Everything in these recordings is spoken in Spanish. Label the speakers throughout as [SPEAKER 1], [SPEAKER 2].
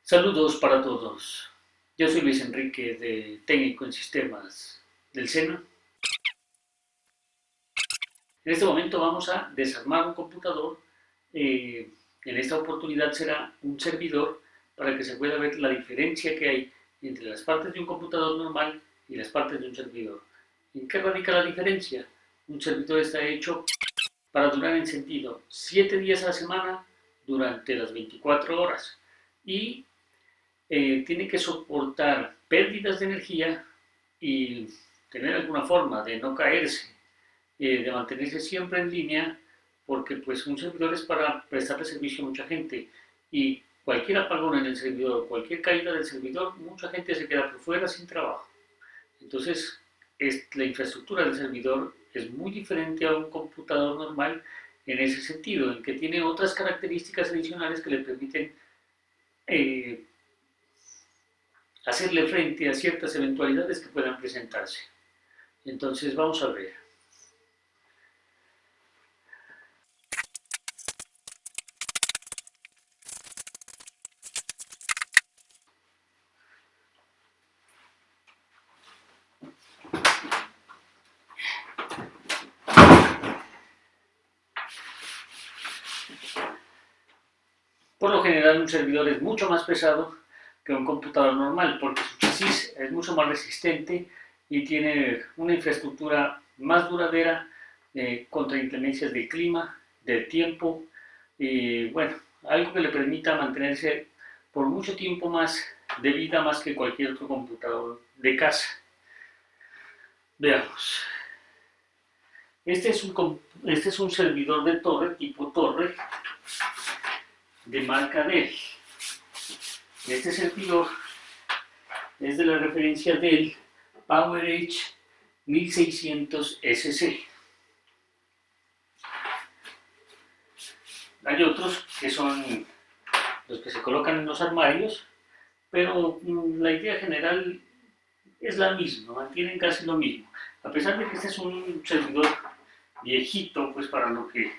[SPEAKER 1] Saludos para todos. Yo soy Luis Enrique, de técnico en sistemas del SENA. En este momento vamos a desarmar un computador. En esta oportunidad será un servidor para que se pueda ver la diferencia que hay entre las partes de un computador normal y las partes de un servidor. ¿En qué radica la diferencia? Un servidor está hecho para durar encendido 7 días a la semana durante las 24 horas y tiene que soportar pérdidas de energía y tener alguna forma de no caerse, de mantenerse siempre en línea, porque pues un servidor es para prestarle servicio a mucha gente y cualquier apagón en el servidor, cualquier caída del servidor, mucha gente se queda por fuera sin trabajo. Entonces, la infraestructura del servidor es muy diferente a un computador normal en ese sentido, en que tiene otras características adicionales que le permiten eh, hacerle frente a ciertas eventualidades que puedan presentarse. Entonces vamos a ver. Por lo general un servidor es mucho más pesado que un computador normal porque su chasis es mucho más resistente y tiene una infraestructura más duradera contra inclemencias del clima, del tiempo y bueno, algo que le permita mantenerse por mucho tiempo más de vida más que cualquier otro computador de casa. Veamos. Este es un servidor de torre, tipo torre, de marca Dell. Este servidor es de la referencia Dell PowerEdge 1600 SC. Hay otros que son los que se colocan en los armarios, pero la idea general es la misma, mantienen casi lo mismo. A pesar de que este es un servidor viejito, pues para lo que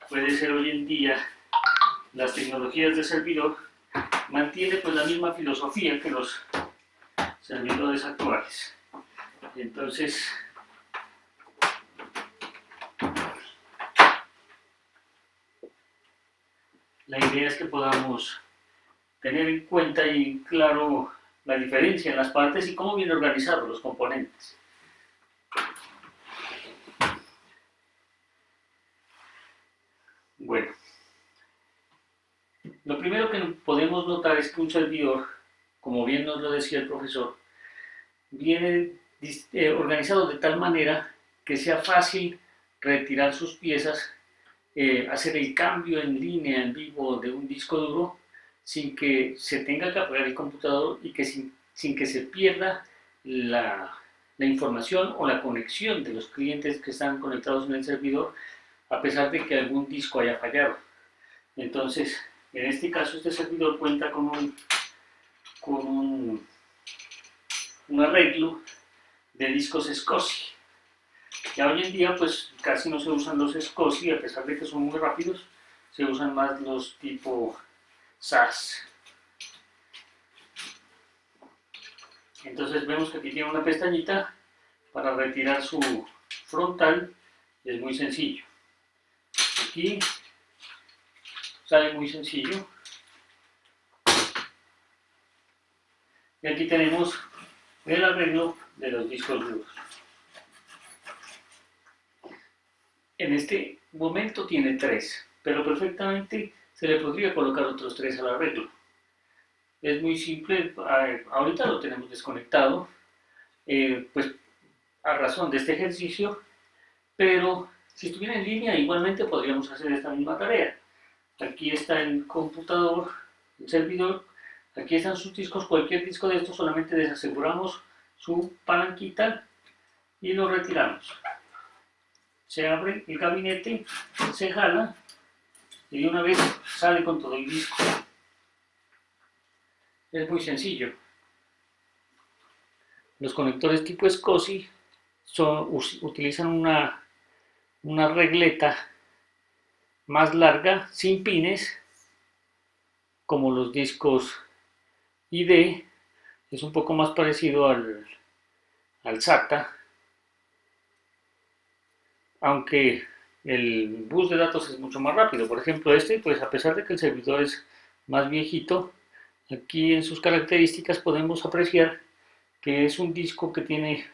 [SPEAKER 1] puede ser hoy en día las tecnologías de servidor, mantiene pues la misma filosofía que los servidores actuales. Entonces, la idea es que podamos tener en cuenta y claro la diferencia en las partes y cómo vienen organizados los componentes. Bueno, lo primero que podemos notar es que un servidor, como bien nos lo decía el profesor, viene organizado de tal manera que sea fácil retirar sus piezas, hacer el cambio en línea, en vivo de un disco duro, sin que se tenga que apagar el computador y que sin que se pierda la información o la conexión de los clientes que están conectados en el servidor, a pesar de que algún disco haya fallado. Entonces, en este caso, este servidor cuenta con un arreglo de discos SCSI. Ya hoy en día pues casi no se usan los SCSI, a pesar de que son muy rápidos, se usan más los tipo SAS. Entonces vemos que aquí tiene una pestañita para retirar su frontal, y es muy sencillo. Aquí sale muy sencillo. Y aquí tenemos el arreglo de los discos duros. En este momento tiene 3, pero perfectamente se le podría colocar otros 3 al arreglo. Es muy simple, ahorita lo tenemos desconectado, pues a razón de este ejercicio, pero si estuviera en línea igualmente podríamos hacer esta misma tarea. Aquí está el computador, el servidor, aquí están sus discos, cualquier disco de estos solamente desaseguramos su palanquita y lo retiramos. Se abre el gabinete, se jala y de una vez sale con todo el disco. Es muy sencillo. Los conectores tipo SCSI utilizan una regleta más larga, sin pines, como los discos Y D es un poco más parecido al SATA, aunque el bus de datos es mucho más rápido. Por ejemplo, pues a pesar de que el servidor es más viejito, aquí en sus características podemos apreciar que es un disco que tiene,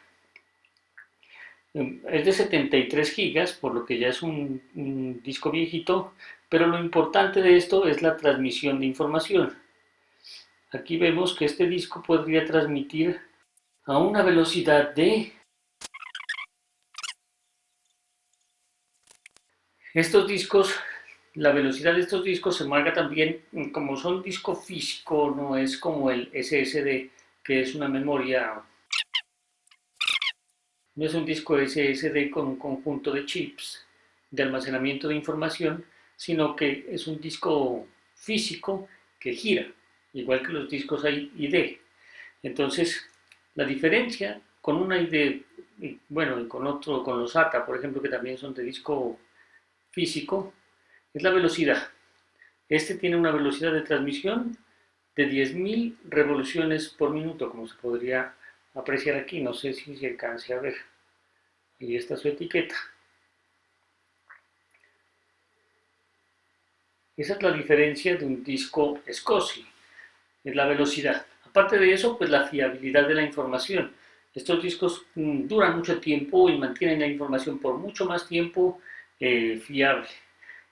[SPEAKER 1] es de 73 gigas, por lo que ya es un disco viejito, pero lo importante de esto es la transmisión de información. Aquí vemos que este disco podría transmitir a una velocidad de... Estos discos, la velocidad de estos discos se marca también, como son disco físico, no es como el SSD, que es una memoria, no es un disco SSD con un conjunto de chips de almacenamiento de información, sino que es un disco físico que gira, igual que los discos ID. Entonces, la diferencia con una ID, bueno, y con otro, con los SATA, por ejemplo, que también son de disco físico, es la velocidad. Este tiene una velocidad de transmisión de 10.000 revoluciones por minuto, como se podría apreciar aquí. No sé si se alcance a ver. Ahí está su etiqueta. Esa es la diferencia de un disco SCSI, es la velocidad. Aparte de eso, pues la fiabilidad de la información. Estos discos duran mucho tiempo y mantienen la información por mucho más tiempo fiable.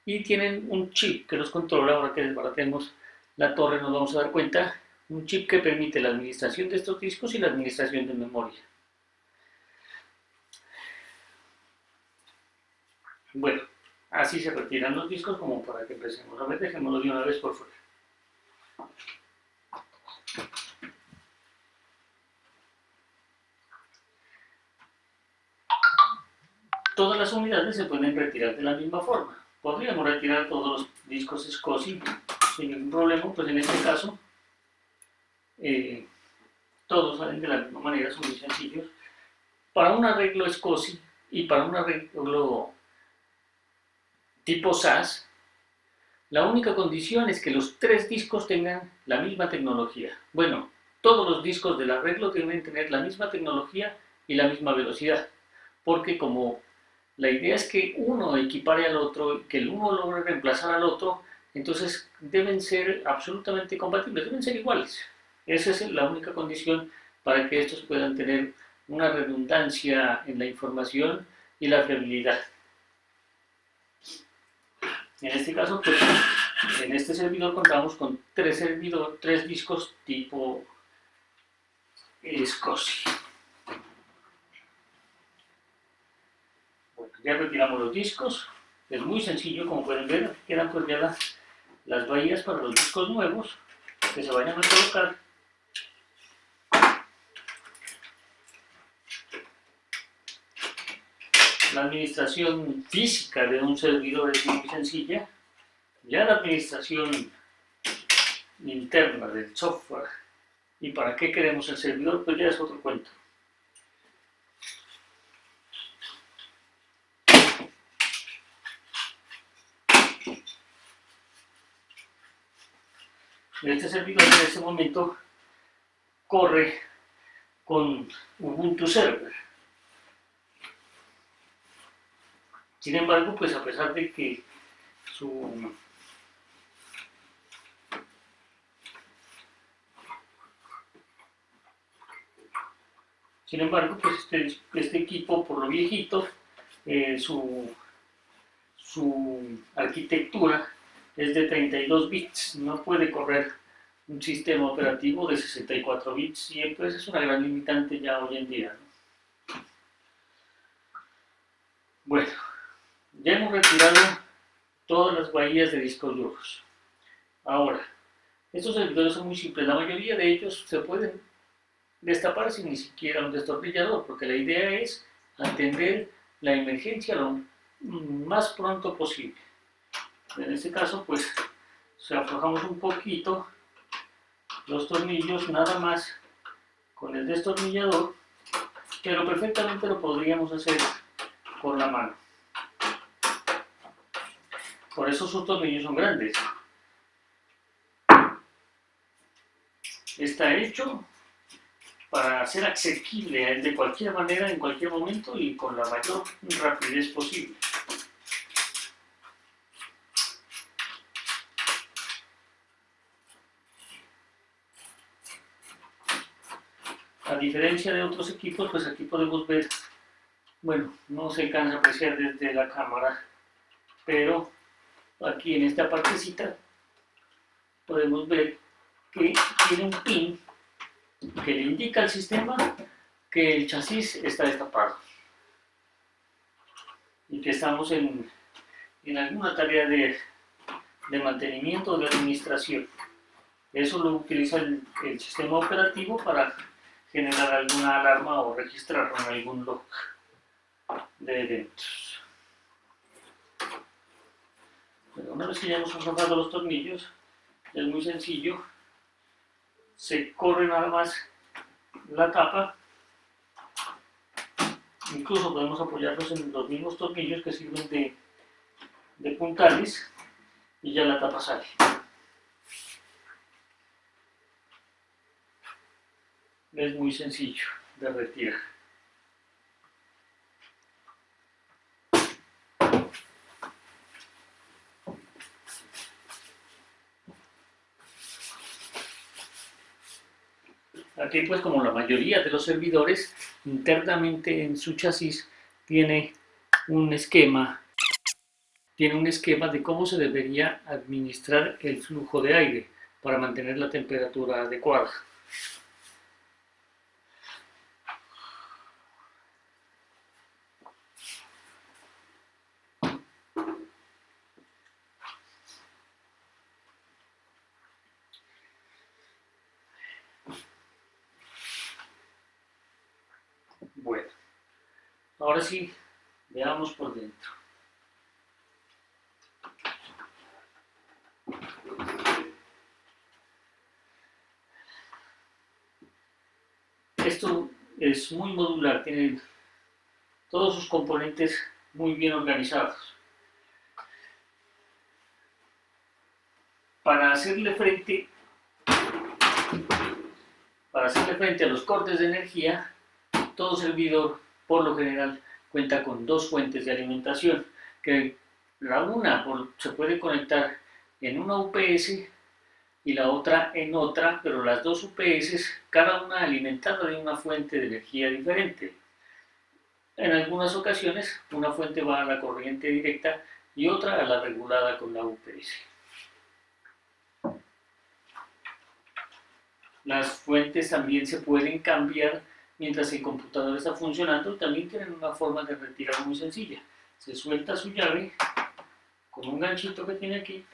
[SPEAKER 1] Y tienen un chip que los controla. Ahora que desbaratemos la torre nos vamos a dar cuenta, un chip que permite la administración de estos discos y la administración de memoria. Bueno, así se retiran los discos como para que empecemos a ver. Dejémoslo de una vez por fuera. Todas las unidades se pueden retirar de la misma forma. Podríamos retirar todos los discos SCSI sin ningún problema, pues en este caso eh, todos salen de la misma manera, son muy sencillos. Para un arreglo SCSI y para un arreglo tipo SAS, la única condición es que los tres discos tengan la misma tecnología. Bueno, todos los discos del arreglo deben tener la misma tecnología y la misma velocidad, porque como la idea es que uno equipare al otro, que el uno logre reemplazar al otro, entonces deben ser absolutamente compatibles, deben ser iguales. Esa es la única condición para que estos puedan tener una redundancia en la información y la fiabilidad. En este caso, pues, en este servidor contamos con tres discos tipo SCSI. Bueno, ya retiramos los discos. Es muy sencillo, como pueden ver, aquí quedan pues ya las bahías para los discos nuevos que se vayan a colocar. La administración física de un servidor es muy sencilla. Ya la administración interna del software y para qué queremos el servidor, pues ya es otro cuento. Este servidor en este momento corre con Ubuntu Server. Sin embargo, pues a pesar de que Sin embargo, pues este equipo, por lo viejito, su arquitectura es de 32 bits, no puede correr un sistema operativo de 64 bits y entonces es una gran limitante ya hoy en día, ¿no? Bueno, ya hemos retirado todas las bahías de discos duros. Ahora, estos servidores son muy simples, la mayoría de ellos se pueden destapar sin ni siquiera un destornillador, porque la idea es atender la emergencia lo más pronto posible. En este caso, pues, aflojamos un poquito los tornillos, nada más con el destornillador, pero perfectamente lo podríamos hacer con la mano. Por eso sus tornillos son grandes. está hecho para ser accesible de cualquier manera, en cualquier momento y con la mayor rapidez posible. A diferencia de otros equipos, pues aquí podemos ver, bueno, no se alcanza a apreciar desde la cámara, pero aquí en esta partecita podemos ver que tiene un pin que le indica al sistema que el chasis está destapado y que estamos en alguna tarea de mantenimiento o de administración. Eso lo utiliza el sistema operativo para generar alguna alarma o registrarlo en algún log de eventos. Bueno, una vez que ya hemos aflojado los tornillos, es muy sencillo. Se corre nada más la tapa. Incluso podemos apoyarlos en los mismos tornillos que sirven de puntales y ya la tapa sale. Es muy sencillo de retirar. Aquí pues como la mayoría de los servidores, internamente en su chasis tiene un esquema de cómo se debería administrar el flujo de aire para mantener la temperatura adecuada. Bueno, ahora sí, veamos por dentro. Esto es muy modular, tiene todos sus componentes muy bien organizados. Para hacerle frente a los cortes de energía, todo servidor por lo general cuenta con dos fuentes de alimentación, que la una se puede conectar en una UPS y la otra en otra, pero las dos UPS, cada una alimentada de una fuente de energía diferente. En algunas ocasiones, una fuente va a la corriente directa y otra a la regulada con la UPS. Las fuentes también se pueden cambiar mientras el computador está funcionando. También tienen una forma de retirar muy sencilla. Se suelta su llave con un ganchito que tiene aquí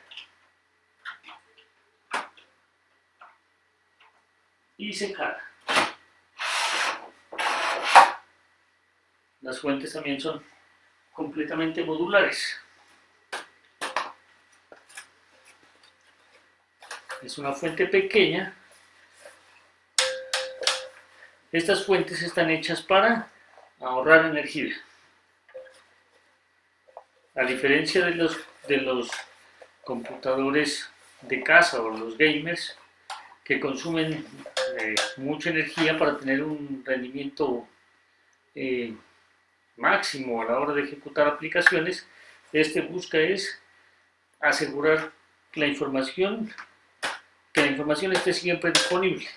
[SPEAKER 1] y se jala. Las fuentes también son completamente modulares. Es una fuente pequeña. Estas fuentes están hechas para ahorrar energía. A diferencia de los computadores de casa o los gamers, que consumen mucha energía para tener un rendimiento máximo a la hora de ejecutar aplicaciones, este busca es asegurar que la información esté siempre disponible.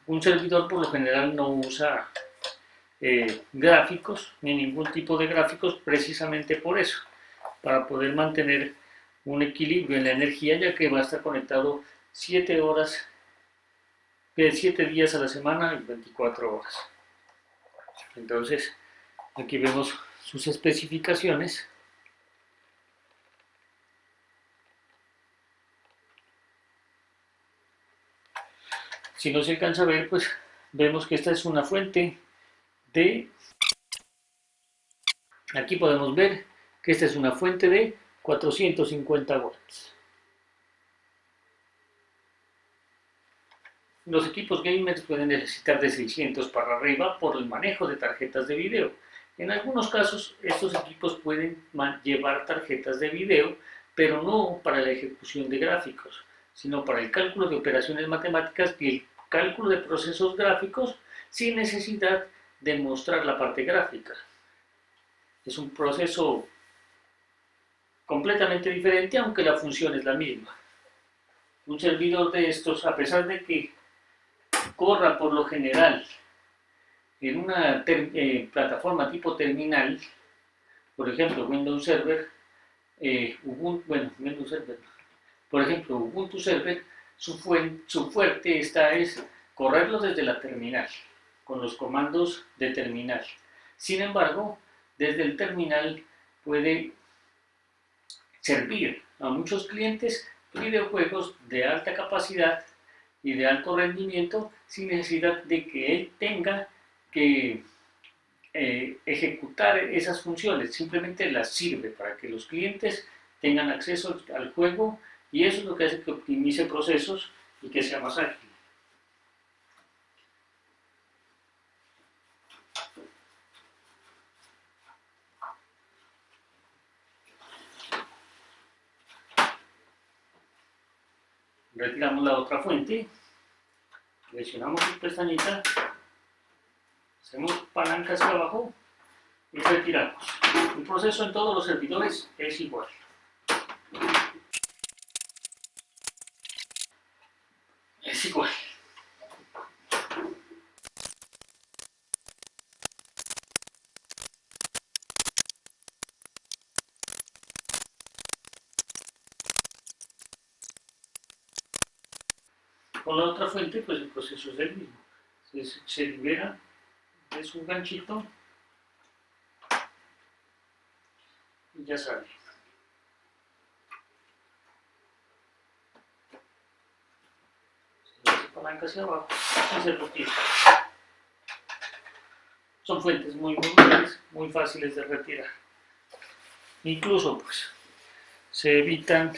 [SPEAKER 1] Un servidor por lo general no usa gráficos ni ningún tipo de gráficos precisamente por eso, para poder mantener un equilibrio en la energía, ya que va a estar conectado 7 días a la semana y 24 horas. Entonces, aquí vemos sus especificaciones. Si no se alcanza a ver, pues vemos que esta es una fuente aquí podemos ver que esta es una fuente de 450 watts. Los equipos gamers pueden necesitar de 600 para arriba por el manejo de tarjetas de video. En algunos casos, estos equipos pueden llevar tarjetas de video, pero no para la ejecución de gráficos, sino para el cálculo de operaciones matemáticas y el cálculo de procesos gráficos sin necesidad de mostrar la parte gráfica. Es un proceso completamente diferente, aunque la función es la misma. Un servidor de estos, a pesar de que corra por lo general en una plataforma tipo terminal, por ejemplo Windows Server, Windows Server, por ejemplo Ubuntu Server, su fuerte es correrlo desde la terminal, con los comandos de terminal. Sin embargo, desde el terminal puede servir a muchos clientes videojuegos de alta capacidad y de alto rendimiento sin necesidad de que él tenga que ejecutar esas funciones, simplemente las sirve para que los clientes tengan acceso al juego, y eso es lo que hace que optimice procesos y que sea más ágil. Retiramos la otra fuente, presionamos la pestañita, hacemos palanca hacia abajo y retiramos. El proceso en todos los servidores es igual. Es igual. Con la otra fuente, pues el proceso es el mismo. Se libera de su ganchito y ya sale. Se hace palanca hacia abajo y se retira. Son fuentes muy grandes, muy fáciles de retirar. Incluso, pues, se evitan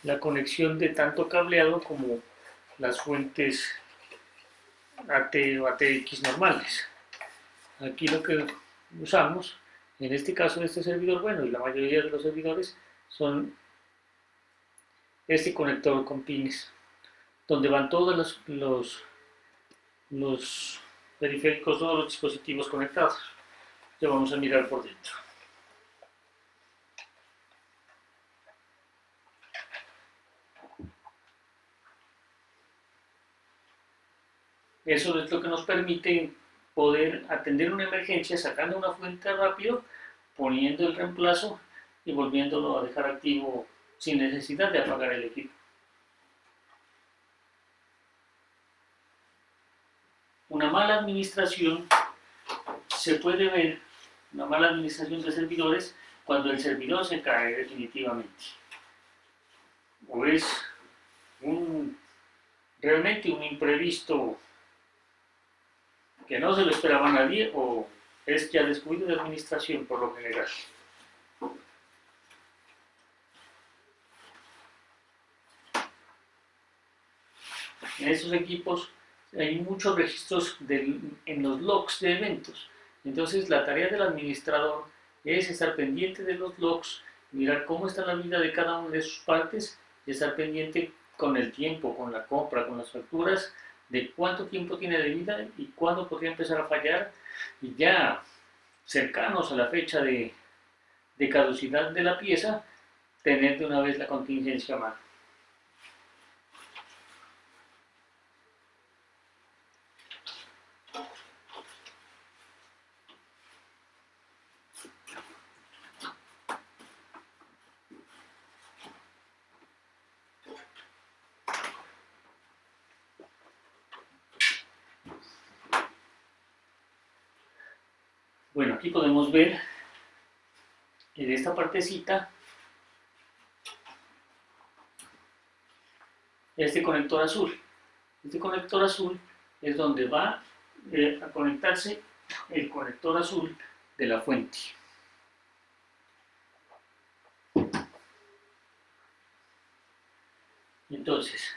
[SPEAKER 1] la conexión de tanto cableado como las fuentes AT o ATX normales. Aquí lo que usamos, en este caso de este servidor, bueno, y la mayoría de los servidores, son este conector con pines, donde van todos los periféricos, todos los dispositivos conectados. Ya vamos a mirar por dentro. Eso es lo que nos permite poder atender una emergencia sacando una fuente rápido, poniendo el reemplazo y volviéndolo a dejar activo sin necesidad de apagar el equipo. Una mala administración se puede ver, una mala administración de servidores, cuando el servidor se cae definitivamente. O es realmente un imprevisto que no se lo esperaba a nadie, o es ya descuido de administración por lo general. En estos equipos hay muchos registros en los logs de eventos. Entonces la tarea del administrador es estar pendiente de los logs, mirar cómo está la vida de cada una de sus partes y estar pendiente con el tiempo, con la compra, con las facturas, de cuánto tiempo tiene de vida y cuándo podría empezar a fallar, y ya cercanos a la fecha de caducidad de la pieza, tener de una vez la contingencia a mano. Bueno, aquí podemos ver en esta partecita este conector azul. Este conector azul es donde va a conectarse el conector azul de la fuente. Entonces,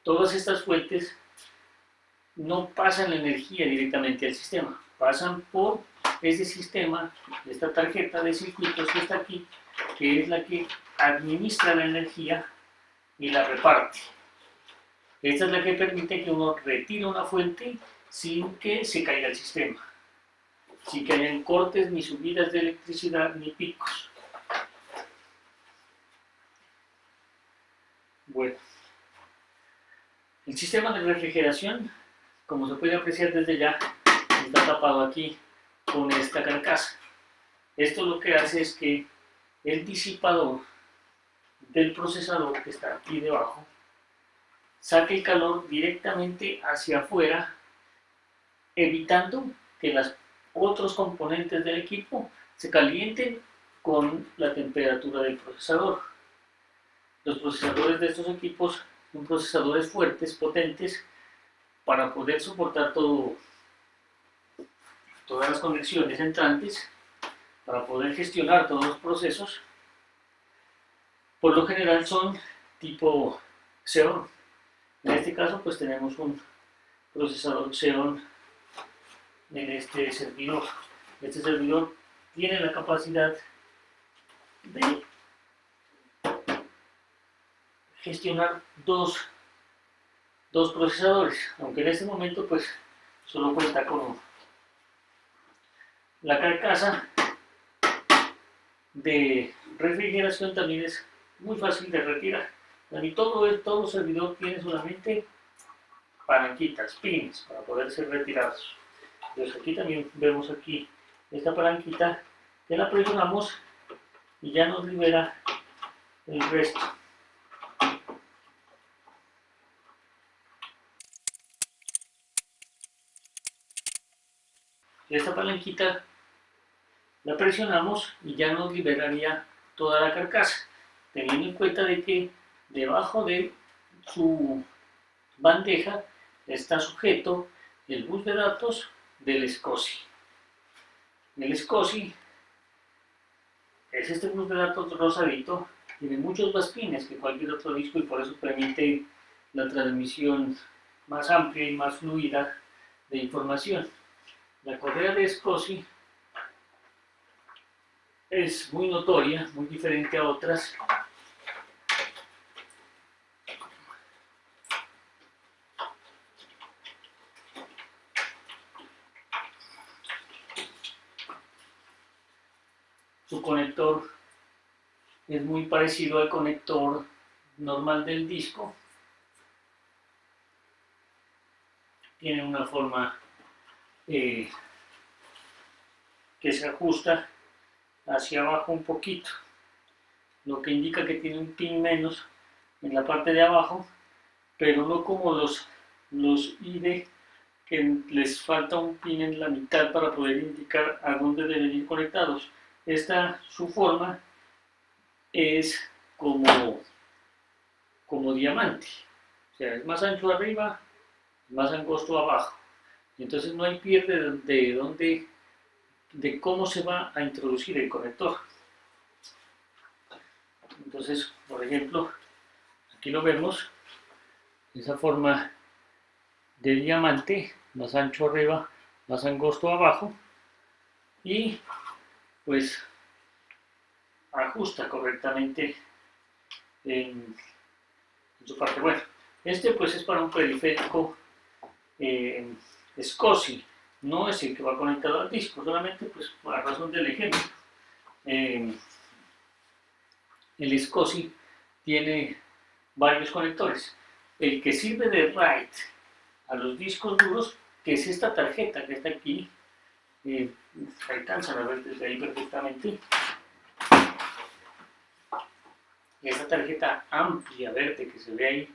[SPEAKER 1] todas estas fuentes no pasan la energía directamente al sistema, pasan por este sistema, esta tarjeta de circuitos que está aquí, que es la que administra la energía y la reparte. Esta es la que permite que uno retire una fuente sin que se caiga el sistema, sin que hayan cortes, ni subidas de electricidad, ni picos. Bueno, el sistema de refrigeración, como se puede apreciar desde ya, está tapado aquí con esta carcasa. Esto lo que hace es que el disipador del procesador, que está aquí debajo, saque el calor directamente hacia afuera, evitando que los otros componentes del equipo se calienten con la temperatura del procesador. Los procesadores de estos equipos son procesadores fuertes, potentes, para poder soportar todas las conexiones entrantes, para poder gestionar todos los procesos. Por lo general son tipo Xeon. En este caso pues tenemos un procesador Xeon en este servidor. Este servidor tiene la capacidad de gestionar dos procesadores, aunque en este momento pues solo cuenta con uno. La carcasa de refrigeración también es muy fácil de retirar. Y todo servidor tiene solamente palanquitas, pins, para poder ser retirados. Entonces aquí también vemos aquí esta palanquita, que la presionamos y ya nos libera el resto. Esta palanquita la presionamos y ya nos liberaría toda la carcasa, teniendo en cuenta de que debajo de su bandeja está sujeto el bus de datos del SCSI. El SCSI es este bus de datos rosadito, tiene muchos más pines que cualquier otro disco y por eso permite la transmisión más amplia y más fluida de información. La correa de SCSI es muy notoria, muy diferente a otras. Su conector es muy parecido al conector normal del disco. Tiene una forma que se ajusta hacia abajo un poquito, lo que indica que tiene un pin menos en la parte de abajo, pero no como los ID, que les falta un pin en la mitad para poder indicar a dónde deben ir conectados. Su forma es como diamante, o sea, es más ancho arriba, más angosto abajo, y entonces no hay pierde de cómo se va a introducir el conector. Entonces, por ejemplo, aquí lo vemos, esa forma de diamante, más ancho arriba, más angosto abajo, y pues ajusta correctamente en su parte. Bueno, este pues es para un periférico SCSI, no es el que va conectado al disco, solamente pues por la razón del ejemplo. El SCSI tiene varios conectores. El que sirve de write a los discos duros, que es esta tarjeta que está aquí, alcanzan a ver desde ahí perfectamente. Esta tarjeta amplia verde que se ve ahí,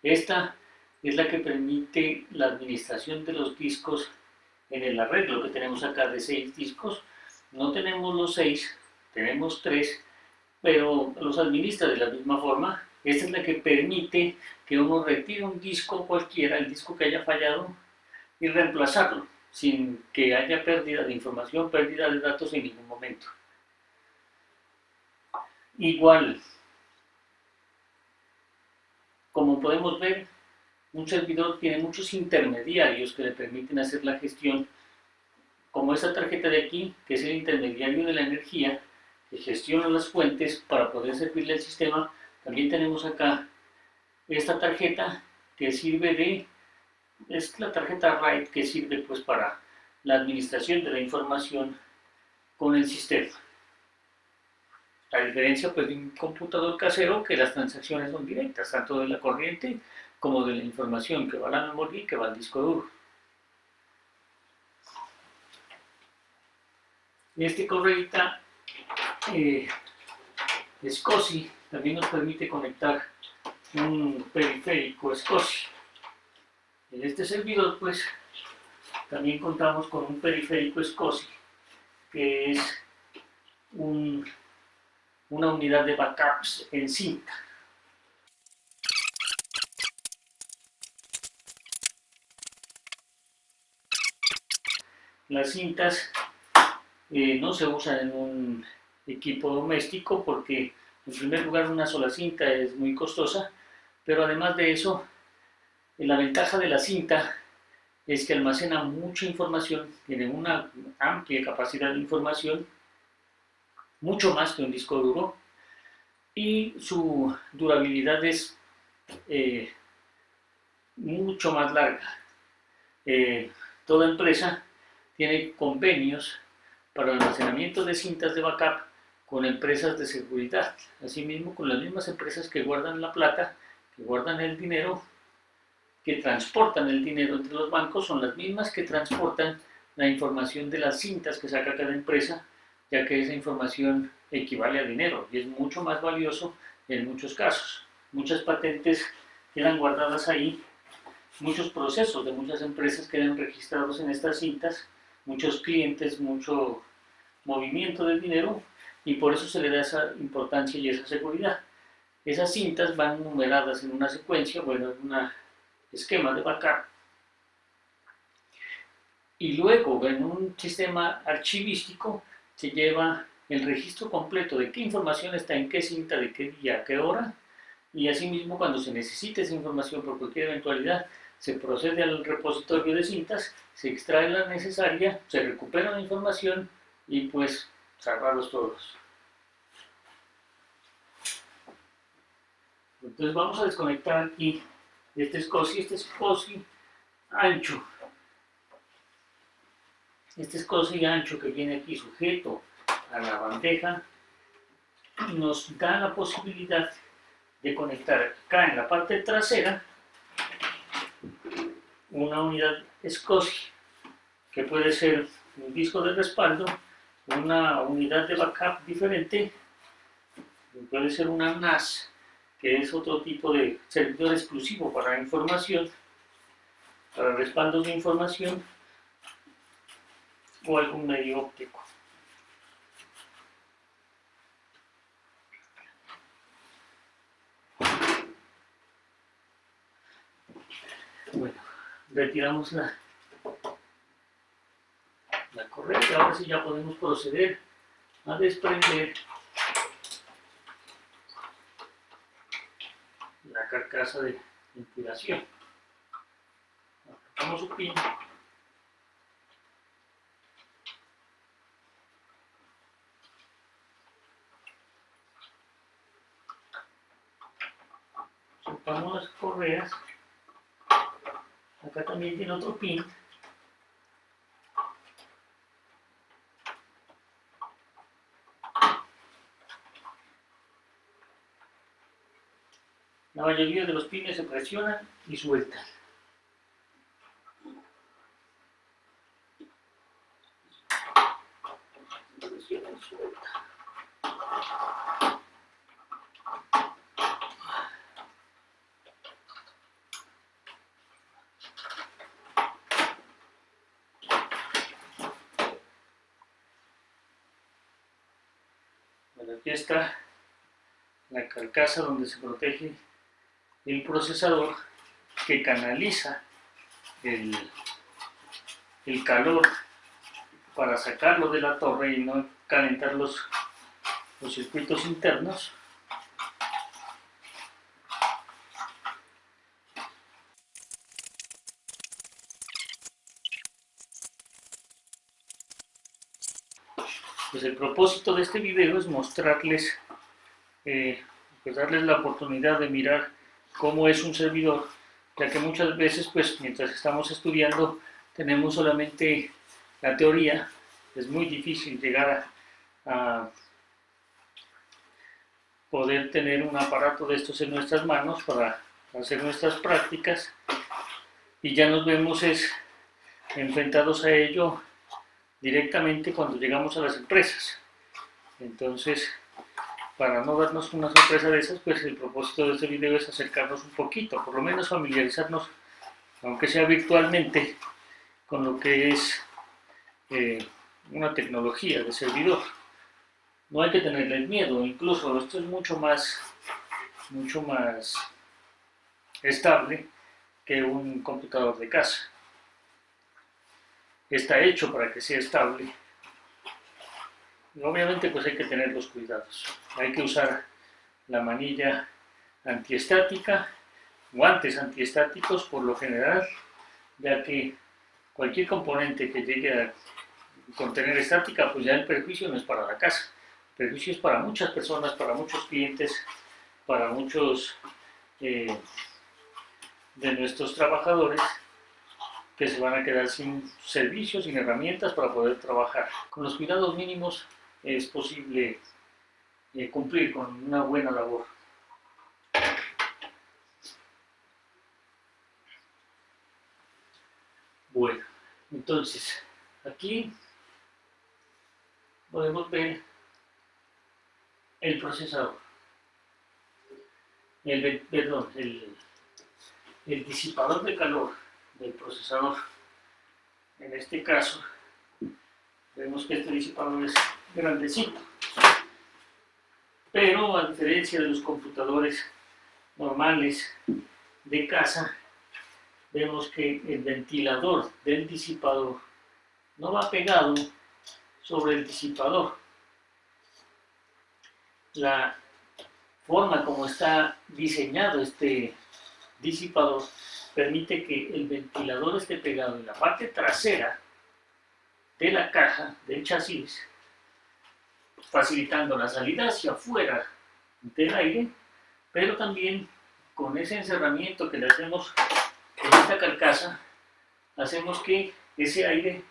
[SPEAKER 1] esta es la que permite la administración de los discos en el arreglo que tenemos acá de 6 discos. No tenemos los 6, tenemos 3, pero los administra de la misma forma. Esta es la que permite que uno retire un disco cualquiera, el disco que haya fallado, y reemplazarlo, sin que haya pérdida de información, pérdida de datos en ningún momento. Igual, como podemos ver, un servidor tiene muchos intermediarios que le permiten hacer la gestión, como esta tarjeta de aquí, que es el intermediario de la energía, que gestiona las fuentes para poder servirle al sistema. También tenemos acá esta tarjeta que sirve de, es la tarjeta RAID que sirve pues para la administración de la información con el sistema. A diferencia pues de un computador casero que las transacciones son directas, tanto de la corriente como de la información que va a la memoria y que va al disco duro. Este correíta SCSI también nos permite conectar un periférico SCSI. En este servidor pues también contamos con un periférico SCSI que es una unidad de backups en cinta. Las cintas no se usan en un equipo doméstico porque en primer lugar una sola cinta es muy costosa, pero además de eso, la ventaja de la cinta es que almacena mucha información, tiene una amplia capacidad de información, mucho más que un disco duro, y su durabilidad es mucho más larga. Toda empresa tiene convenios para el almacenamiento de cintas de backup con empresas de seguridad, asimismo con las mismas empresas que guardan la plata, que guardan el dinero, que transportan el dinero entre los bancos, son las mismas que transportan la información de las cintas que saca cada empresa, ya que esa información equivale a dinero y es mucho más valioso en muchos casos. Muchas patentes quedan guardadas ahí, muchos procesos de muchas empresas quedan registrados en estas cintas, muchos clientes, mucho movimiento del dinero y por eso se le da esa importancia y esa seguridad. Esas cintas van numeradas en una secuencia, bueno, en un esquema de backup, y luego en un sistema archivístico se lleva el registro completo de qué información está en qué cinta, de qué día, a qué hora, y asimismo cuando se necesite esa información por cualquier eventualidad, se procede al repositorio de cintas, se extrae la necesaria, se recupera la información y pues salvarlos todos. Entonces vamos a desconectar aquí este SCSI ancho. Este SCSI ancho que viene aquí sujeto a la bandeja nos da la posibilidad de conectar acá en la parte trasera una unidad SCSI que puede ser un disco de respaldo, una unidad de backup diferente, puede ser una NAS, que es otro tipo de servidor exclusivo para información, para respaldos de información, o algún medio óptico. Bueno, retiramos la correa y ahora sí ya podemos proceder a desprender la carcasa de ventilación. Apretamos su pin. Soltamos las correas. Acá también tiene otro pin. La mayoría de los pines se presionan y sueltan. Presiona y suelta. Bueno, aquí está la carcasa donde se protege el procesador que canaliza el calor para sacarlo de la torre y no calentar los circuitos internos. Pues el propósito de este video es mostrarles, pues darles la oportunidad de mirar cómo es un servidor, ya que muchas veces, pues, mientras estamos estudiando, tenemos solamente la teoría. Es muy difícil llegar a poder tener un aparato de estos en nuestras manos para hacer nuestras prácticas, y ya nos vemos enfrentados a ello directamente cuando llegamos a las empresas. Entonces, para no darnos una sorpresa de esas, pues el propósito de este video es acercarnos un poquito, por lo menos familiarizarnos, aunque sea virtualmente, con lo que es una tecnología de servidor. No hay que tenerle miedo, incluso esto es mucho más estable que un computador de casa. Está hecho para que sea estable. Y obviamente pues hay que tener los cuidados. Hay que usar la manilla antiestática, guantes antiestáticos por lo general, ya que cualquier componente que llegue a contener estática, pues ya el perjuicio no es para la casa. El perjuicio es para muchas personas, para muchos clientes, para muchos de nuestros trabajadores, que se van a quedar sin servicios, sin herramientas para poder trabajar. Con los cuidados mínimos es posible cumplir con una buena labor. Bueno, entonces aquí podemos ver el procesador, el disipador de calor del procesador. En este caso vemos que este disipador es grandecito, pero a diferencia de los computadores normales de casa, vemos que el ventilador del disipador no va pegado sobre el disipador. La forma como está diseñado este disipador permite que el ventilador esté pegado en la parte trasera de la caja del chasis, facilitando la salida hacia afuera del aire, pero también con ese encerramiento que le hacemos en esta carcasa, hacemos que ese aire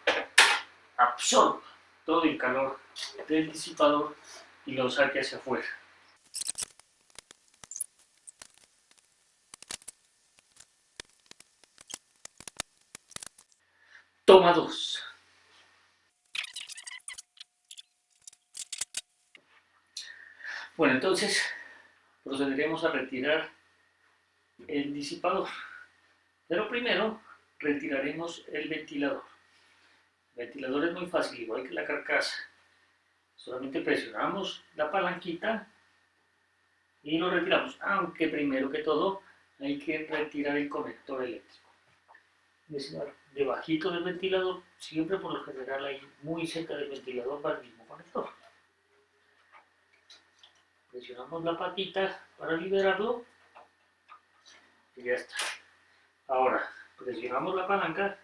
[SPEAKER 1] absorba todo el calor del disipador y lo saque hacia afuera. Toma 2. Bueno, entonces procederemos a retirar el disipador, pero primero retiraremos el ventilador. El ventilador es muy fácil, igual que la carcasa. Solamente presionamos la palanquita y lo retiramos, aunque primero que todo hay que retirar el conector eléctrico. Debajito del ventilador, siempre por lo general ahí muy cerca del ventilador va el mismo conector. Presionamos la patita para liberarlo y ya está. Ahora presionamos la palanca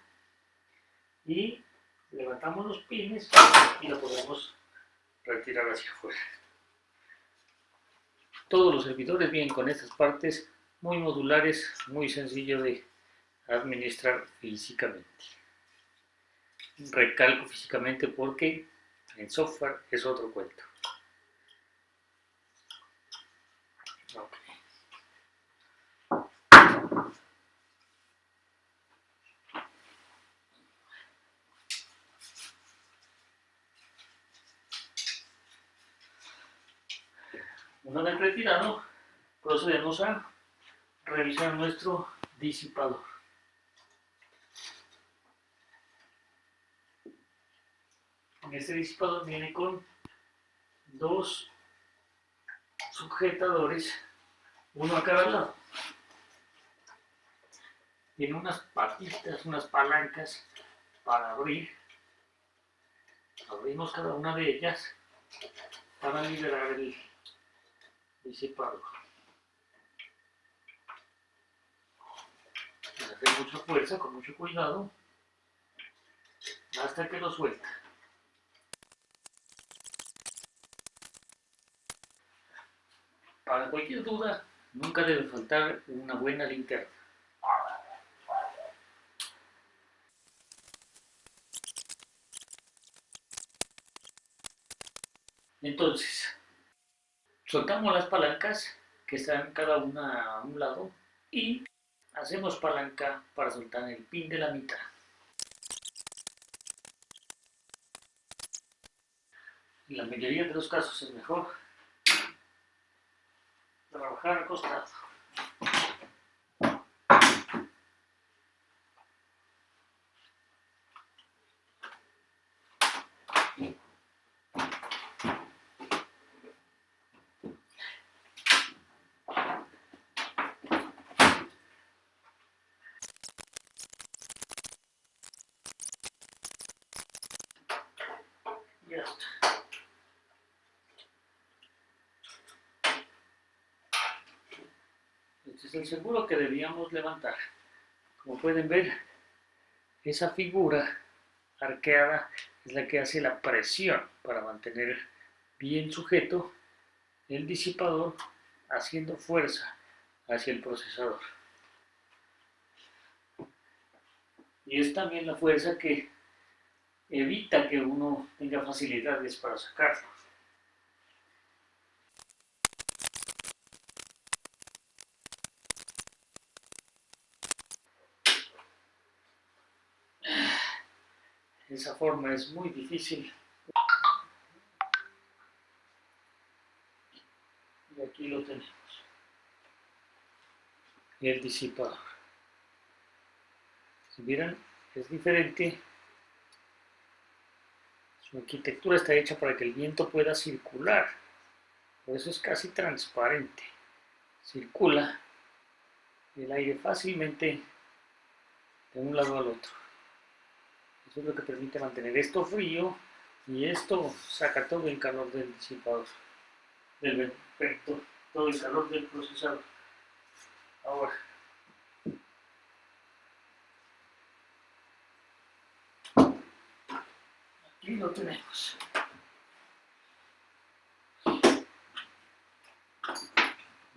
[SPEAKER 1] y levantamos los pines y lo podemos retirar hacia afuera. Todos los servidores vienen con estas partes muy modulares, muy sencillo de administrar físicamente. Recalco físicamente porque en software es otro cuento. Okay. Una vez retirado, procedemos a revisar nuestro disipador. Este disipador viene con dos sujetadores, uno a cada lado. Tiene unas patitas, unas palancas para abrir. Abrimos cada una de ellas para liberar el disipador. Hacer mucha fuerza, con mucho cuidado, hasta que lo suelta. Para cualquier duda, Nunca debe faltar una buena linterna. Entonces, soltamos las palancas que están cada una a un lado y hacemos palanca para soltar el pin de la mitad. En la mayoría de los casos es mejor trabajar acostado. Ya está. Este es el seguro que debíamos levantar. Como pueden ver, esa figura arqueada es la que hace la presión para mantener bien sujeto el disipador, haciendo fuerza hacia el procesador. Y es también la fuerza que evita que uno tenga facilidades para sacarlo. Esa forma es muy difícil. Y aquí lo tenemos. El disipador. Si miran, es diferente. Su arquitectura está hecha para que el viento pueda circular. Por eso es casi transparente. Circula el aire fácilmente de un lado al otro. Eso es lo que permite mantener esto frío y esto saca todo el calor del disipador, del vector, todo el calor del procesador. Ahora, aquí lo tenemos.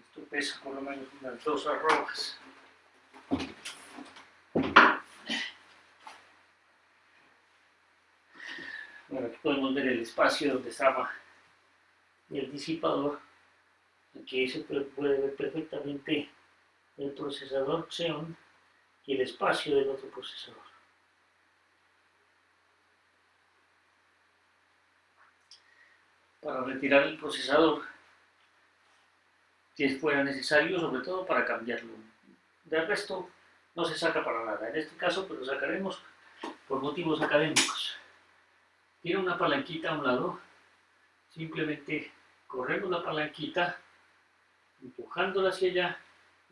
[SPEAKER 1] Esto pesa por lo menos unas 2 arrobas. Bueno, aquí podemos ver el espacio donde estaba el disipador. Aquí se puede ver perfectamente el procesador Xeon y el espacio del otro procesador. Para retirar el procesador, si fuera necesario, sobre todo para cambiarlo. Del resto, no se saca para nada. En este caso, pues lo sacaremos por motivos académicos. Tiene una palanquita a un lado, simplemente corremos la palanquita, empujándola hacia allá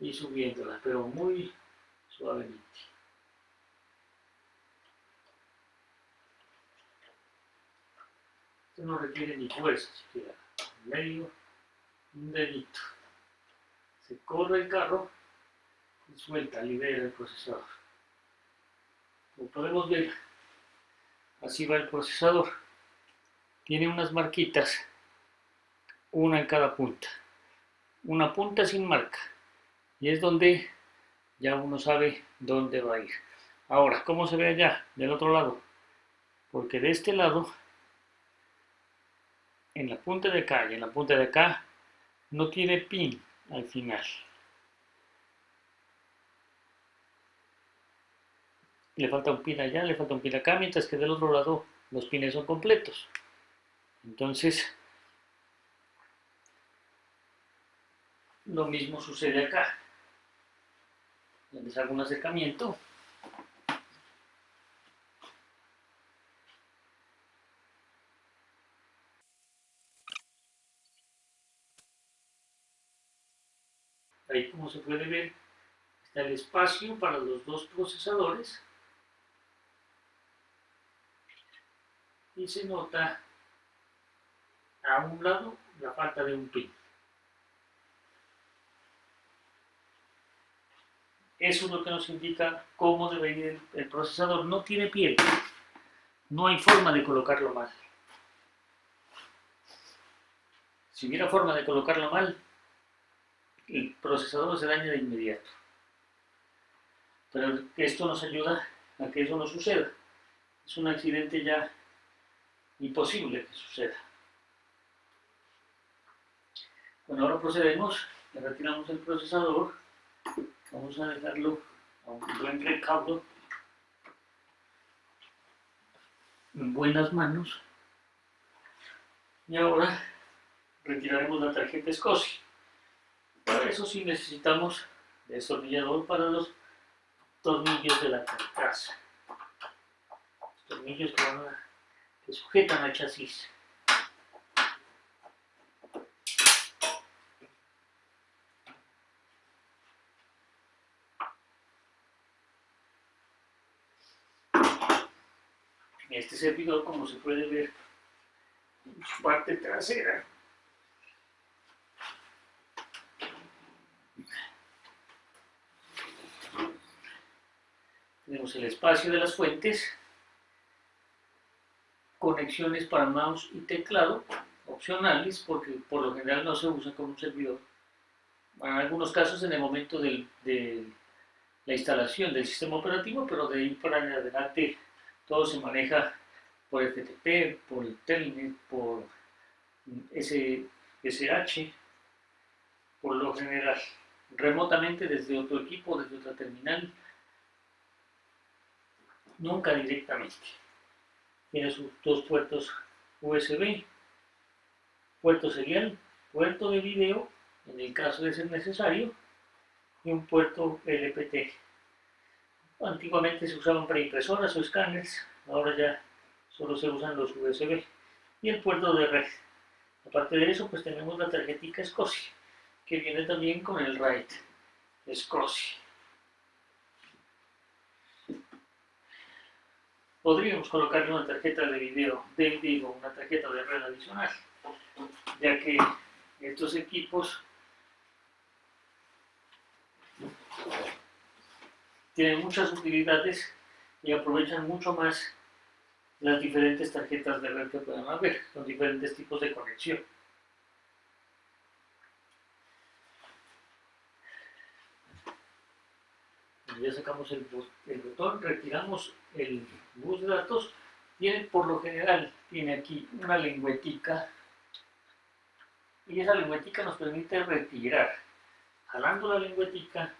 [SPEAKER 1] y subiéndola, pero muy suavemente. Esto no requiere ni fuerza siquiera, medio, un dedito. Se corre el carro y suelta, libera el procesador. Como podemos ver, así va el procesador. Tiene unas marquitas, una en cada punta. Una punta sin marca. Y es donde ya uno sabe dónde va a ir. Ahora, ¿cómo se ve allá, del otro lado? Porque de este lado, en la punta de acá y en la punta de acá, no tiene pin al final. Le falta un pin allá, le falta un pin acá, mientras que del otro lado los pines son completos. Entonces, lo mismo sucede acá. Les hago un acercamiento. Ahí, como se puede ver, está el espacio para los dos procesadores. Y se nota a un lado la falta de un pin. Eso es lo que nos indica cómo debe ir el procesador. No tiene piel. No hay forma de colocarlo mal. Si hubiera forma de colocarlo mal, procesador se daña de inmediato. Pero esto nos ayuda a que eso no suceda. Es un accidente ya imposible que suceda. Bueno, ahora procedemos, le retiramos el procesador, vamos a dejarlo a un buen recaudo, en buenas manos, y ahora retiraremos la tarjeta SCSI. Para eso sí necesitamos destornillador para los tornillos de la carcasa, los tornillos que sujetan al chasis. Este servidor, como se puede ver en su parte trasera, tenemos el espacio de las fuentes, conexiones para mouse y teclado, opcionales porque por lo general no se usa como un servidor. En algunos casos en el momento de la instalación del sistema operativo, pero de ahí para adelante todo se maneja por FTP, por Telnet, por SSH, por lo general, remotamente desde otro equipo, desde otra terminal, nunca directamente. Tiene sus dos puertos USB, puerto serial, puerto de video, en el caso de ser necesario, y un puerto LPT. Antiguamente se usaban para impresoras o escáneres, ahora ya solo se usan los USB. Y el puerto de red. Aparte de eso, pues tenemos la tarjetita SCSI, que viene también con el RAID SCSI. Podríamos colocarle una tarjeta de video, una tarjeta de red adicional, ya que estos equipos tienen muchas utilidades y aprovechan mucho más las diferentes tarjetas de red que puedan haber, con diferentes tipos de conexión. Ya sacamos el botón, retiramos el bus de datos. Por lo general tiene aquí una lengüetica y esa lengüetica nos permite retirar. Jalando la lengüetica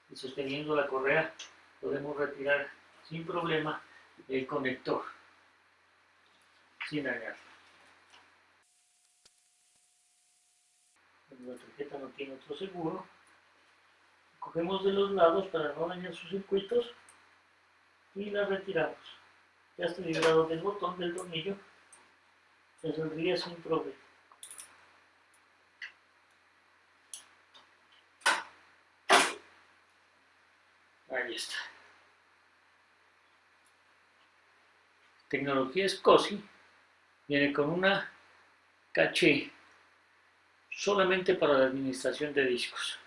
[SPEAKER 1] y sosteniendo la correa podemos retirar sin problema el conector, sin dañarlo. La tarjeta no tiene otro seguro. Cogemos de los lados para no dañar sus circuitos y la retiramos. Ya está librado del botón del tornillo, se saldría sin problema. Ahí está. Tecnología SCSI viene con una caché solamente para la administración de discos.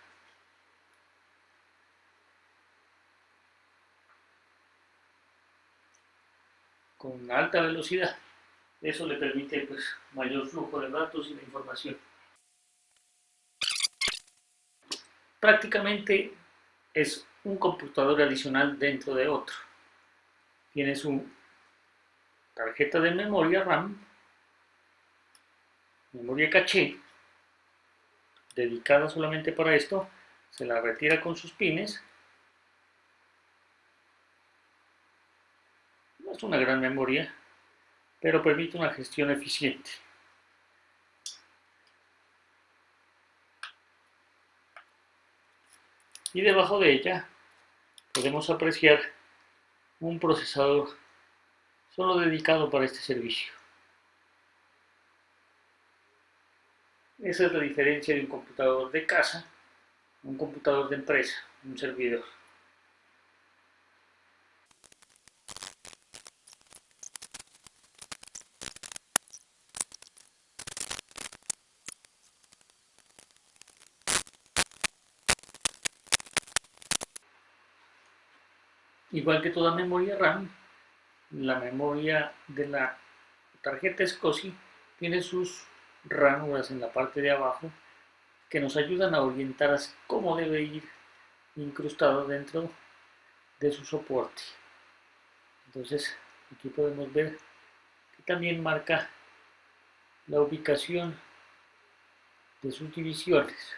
[SPEAKER 1] Con alta velocidad. Eso le permite pues, mayor flujo de datos y de información. Prácticamente es un computador adicional dentro de otro. Tiene su tarjeta de memoria RAM, memoria caché, dedicada solamente para esto. Se la retira con sus pines. No es una gran memoria, pero permite una gestión eficiente. Y debajo de ella podemos apreciar un procesador solo dedicado para este servicio. Esa es la diferencia de un computador de casa, un computador de empresa, un servidor. Igual que toda memoria RAM, la memoria de la tarjeta SCSI tiene sus ranuras en la parte de abajo que nos ayudan a orientar a cómo debe ir incrustado dentro de su soporte. Entonces aquí podemos ver que también marca la ubicación de sus divisiones.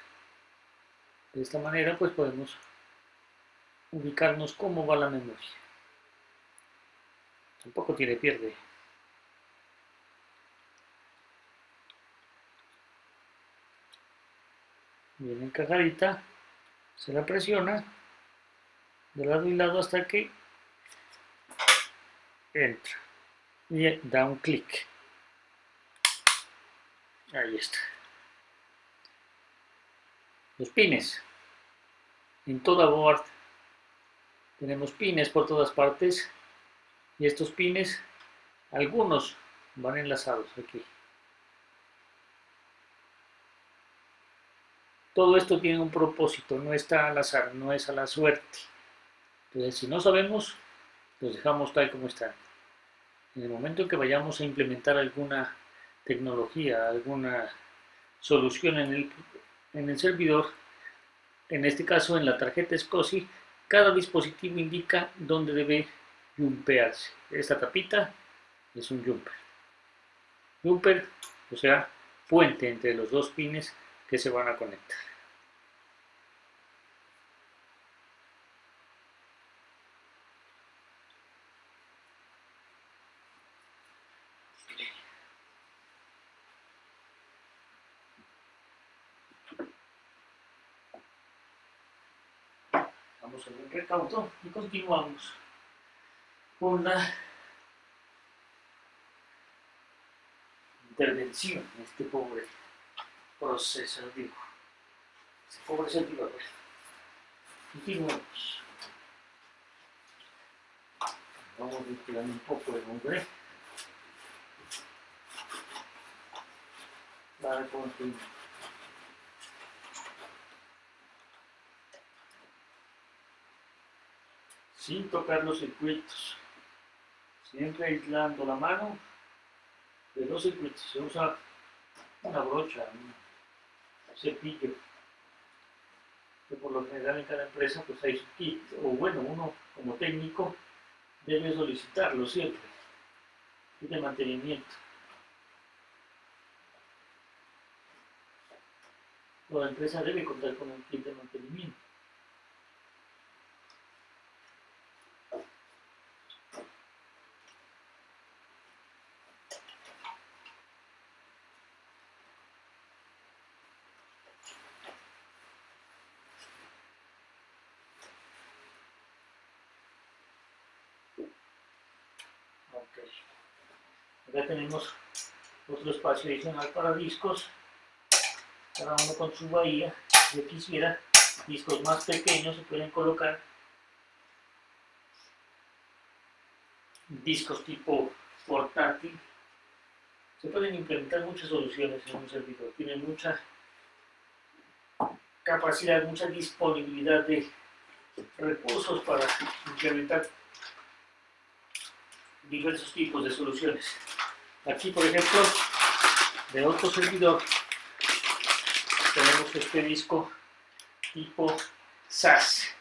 [SPEAKER 1] De esta manera pues podemos ubicarnos cómo va la memoria. Tampoco tiene pierde. Viene encajadita, se la presiona de lado y lado hasta que entra y da un clic. Ahí está. Los pines. En toda board tenemos pines por todas partes y estos pines, algunos van enlazados aquí. Todo esto tiene un propósito, no está al azar, no es a la suerte. Entonces, si no sabemos, los dejamos tal como están. En el momento en que vayamos a implementar alguna tecnología, alguna solución en el servidor, en este caso en la tarjeta SCSI, cada dispositivo indica dónde debe jumpearse. Esta tapita es un jumper. Jumper, o sea, puente entre los dos pines que se van a conectar. Vamos a ver el recaudo y continuamos con la intervención en este pobre procesador. Este pobre servidor. Continuamos. Vamos a retirar un poco el nombre para continuar. Sin tocar los circuitos, siempre aislando la mano de los circuitos. Se usa una brocha, un cepillo, que por lo general en cada empresa pues hay su kit, o bueno, uno como técnico debe solicitarlo siempre, y de mantenimiento. La empresa debe contar con un kit de mantenimiento. Okay. Acá tenemos otro espacio adicional para discos, cada uno con su bahía. Si yo quisiera discos más pequeños, se pueden colocar discos tipo portátil. Se pueden implementar muchas soluciones en un servidor, tienen mucha capacidad, mucha disponibilidad de recursos para implementar diversos tipos de soluciones. Aquí, por ejemplo, de otro servidor, tenemos este disco tipo SAS.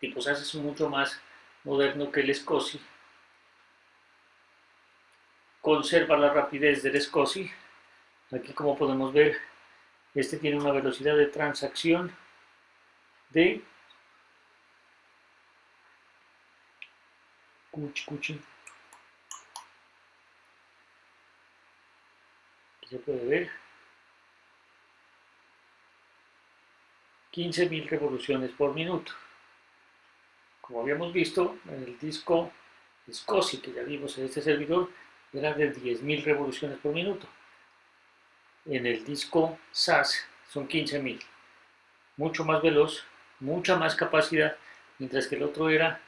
[SPEAKER 1] Tipo SAS es mucho más moderno que el SCSI. Conserva la rapidez del SCSI. Aquí, como podemos ver, este tiene una velocidad de transacción de se puede ver 15.000 revoluciones por minuto. Como habíamos visto en el disco SCSI que ya vimos en este servidor, era de 10.000 revoluciones por minuto. En el disco SAS son 15.000, mucho más veloz, mucha más capacidad, mientras que el otro era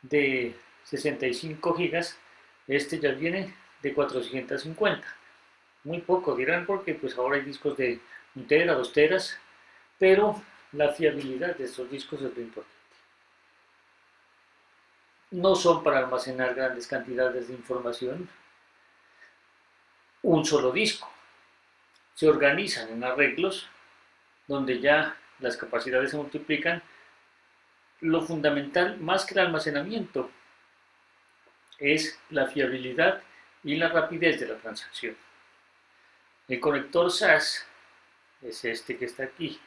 [SPEAKER 1] de 65 gigas, este ya viene de 450. Muy poco dirán, porque pues ahora hay discos de 1 tera, 2 teras, pero la fiabilidad de estos discos es lo importante. No son para almacenar grandes cantidades de información, un solo disco. se organizan en arreglos donde ya las capacidades se multiplican. Lo fundamental, más que el almacenamiento, es la fiabilidad y la rapidez de la transacción. El conector SAS es este que está aquí.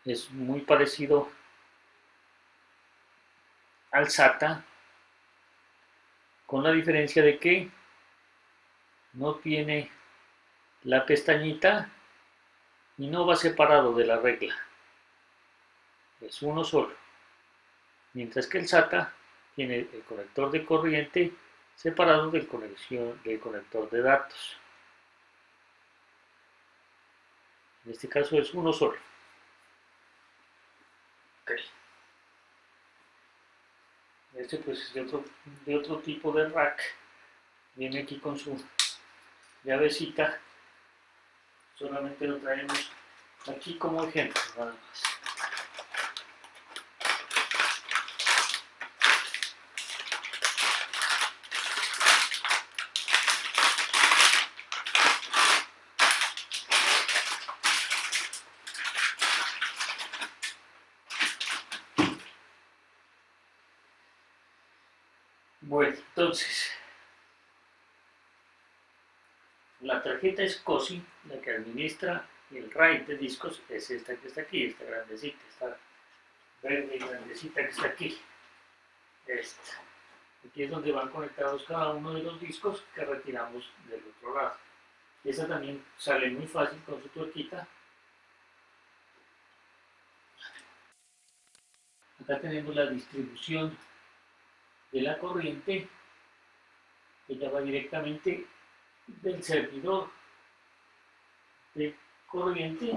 [SPEAKER 1] Es muy parecido al SATA, con la diferencia de que no tiene la pestañita y no va separado de la regla. Es uno solo. Mientras que el SATA tiene el conector de corriente separado del conector de datos. En este caso es uno solo. Okay. Este pues es de otro tipo de rack. Viene aquí con su llavecita. Solamente lo traemos aquí como ejemplo, nada más. Bueno, entonces, la tarjeta SCSI, la que administra el RAID de discos, es esta que está aquí, esta grandecita, esta verde y grandecita que está aquí. Esta. Aquí es donde van conectados cada uno de los discos que retiramos del otro lado. Esta también sale muy fácil con su tuerquita. Acá tenemos la distribución de la corriente. Ella va directamente del servidor de corriente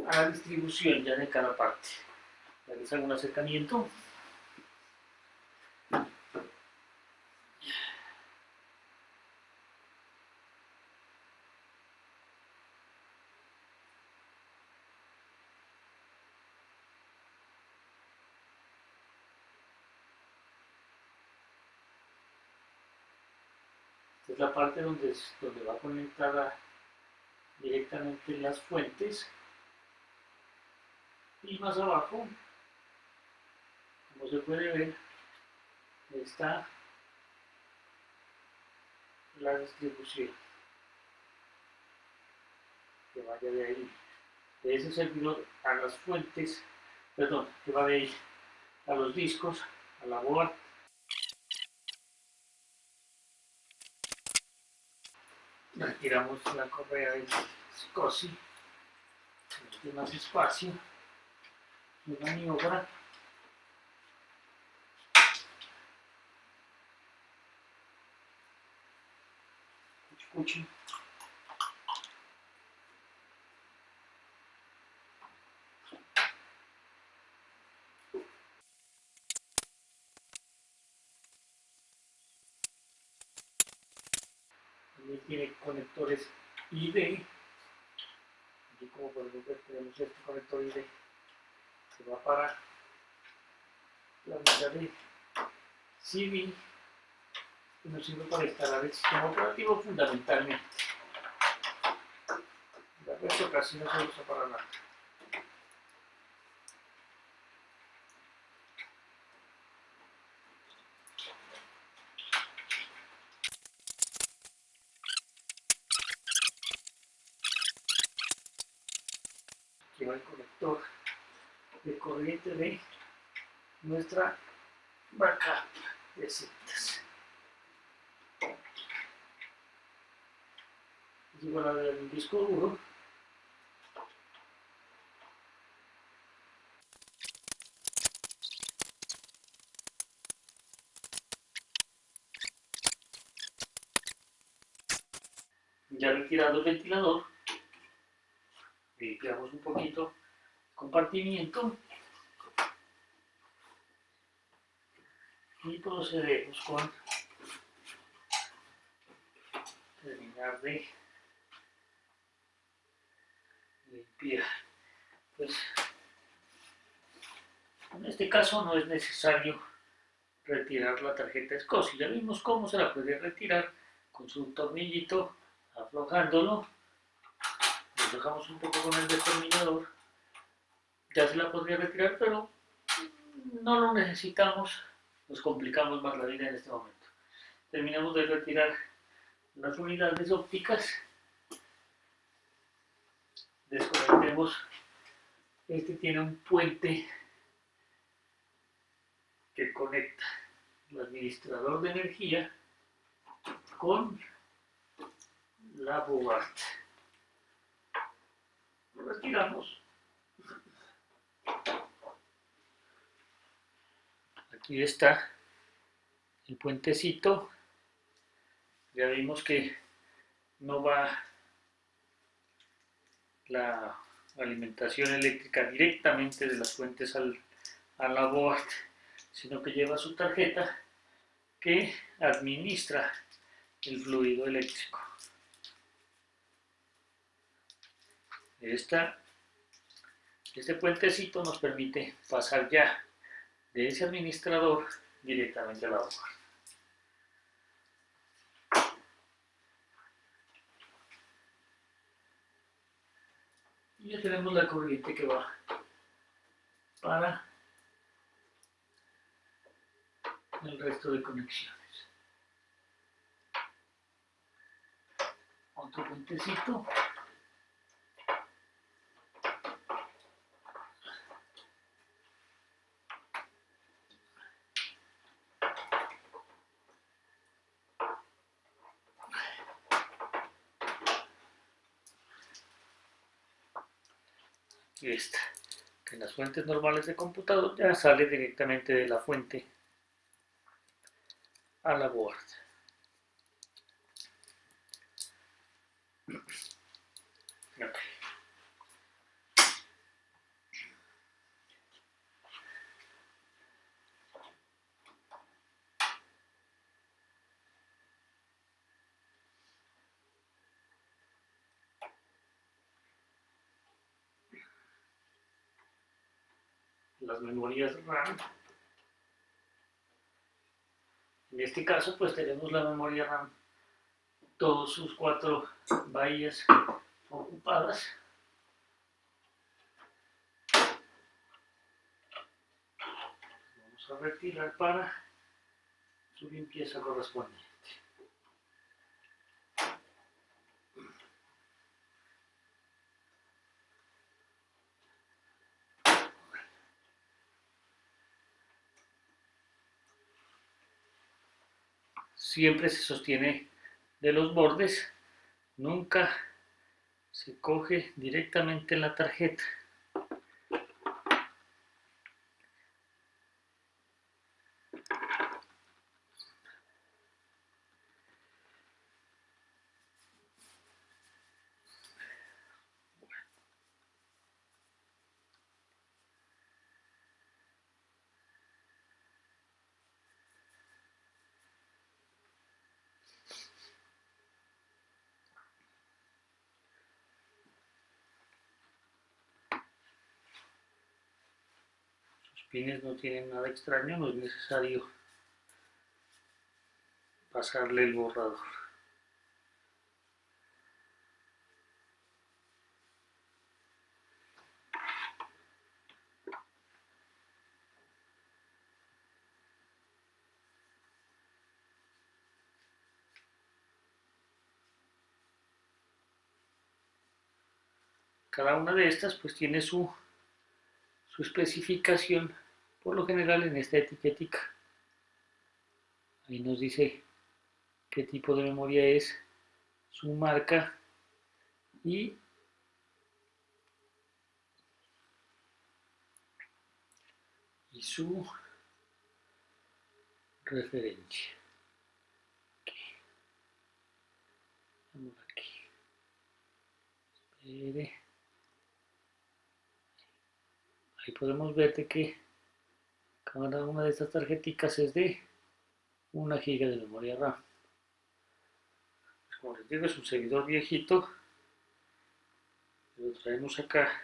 [SPEAKER 1] a la distribución ya de cada parte. Ya les hago un acercamiento. Esta es la parte donde va conectada directamente las fuentes. Y más abajo, como se puede ver, está la distribución que vaya de ahí, de ese servidor a las fuentes, perdón, que va de ahí a los discos, a la board. Retiramos la correa del SCSI, tiene más espacio de maniobra. Cuchi. También tiene conectores ID. Aquí como podemos ver tenemos este conector ID que va para la unidad de CD, que nos sirve para instalar el sistema operativo fundamentalmente. El resto casi no se usa para nada. Aquí va el conector de corriente de nuestra backup de cintas. Aquí va la del disco duro. Ya retirado el ventilador, limpiamos un poquito el compartimiento y procedemos con terminar de limpiar. Pues en este caso no es necesario retirar la tarjeta SCSI. Ya vimos cómo se la puede retirar con su tornillito, aflojándolo nos dejamos un poco con el destornillador, ya se la podría retirar, pero no lo necesitamos, nos complicamos más la vida en este momento. Terminamos de retirar las unidades ópticas, desconectemos. Este tiene un puente que conecta el administrador de energía con la board. Lo retiramos. Aquí está el puentecito. Ya vimos que no va la alimentación eléctrica directamente de las fuentes a la board, sino que lleva su tarjeta que administra el fluido eléctrico. Este puentecito nos permite pasar ya de ese administrador directamente a la board. Y ya tenemos la corriente que va para el resto de conexiones. Otro puentecito. Y esta, que en las fuentes normales de computador ya sale directamente de la fuente a la board. Okay. Las memorias RAM. En este caso, pues tenemos la memoria RAM, todos sus 4 bahías ocupadas. Vamos a retirar para su limpieza correspondiente. Siempre se sostiene de los bordes, nunca se coge directamente en la tarjeta. Sus pines no tienen nada extraño, no es necesario pasarle el borrador. Cada una de estas pues tiene su especificación, por lo general en esta etiquetica. Ahí nos dice qué tipo de memoria es, su marca y su referencia. Vamos aquí. Espere. Ahí podemos ver de que cada una de estas tarjeticas es de 1 GB de memoria RAM. Como les digo, es un servidor viejito. Lo traemos acá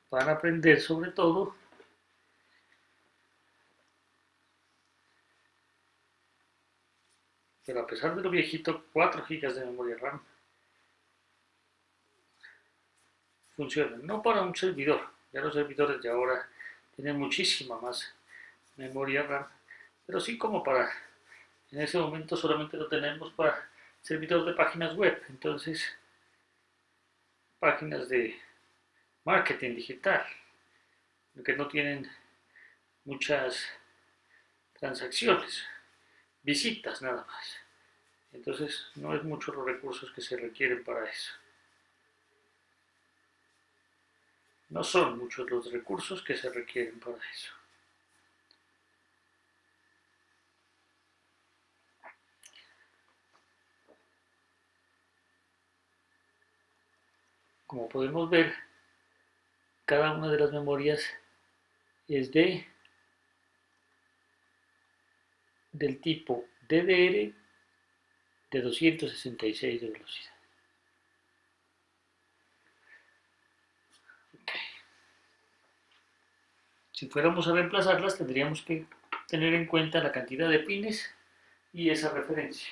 [SPEAKER 1] para aprender sobre todo. Pero a pesar de lo viejito, 4 GB de memoria RAM funcionan, no para un servidor. Ya los servidores de ahora tienen muchísima más memoria RAM, pero sí como para, en ese momento solamente lo tenemos para servidor de páginas web, entonces páginas de marketing digital, que no tienen muchas transacciones, visitas nada más. Entonces no es mucho los recursos que se requieren para eso. No son muchos los recursos que se requieren para eso. Como podemos ver, cada una de las memorias es del tipo DDR de 266 de velocidad. Okay. Si fuéramos a reemplazarlas, tendríamos que tener en cuenta la cantidad de pines y esa referencia.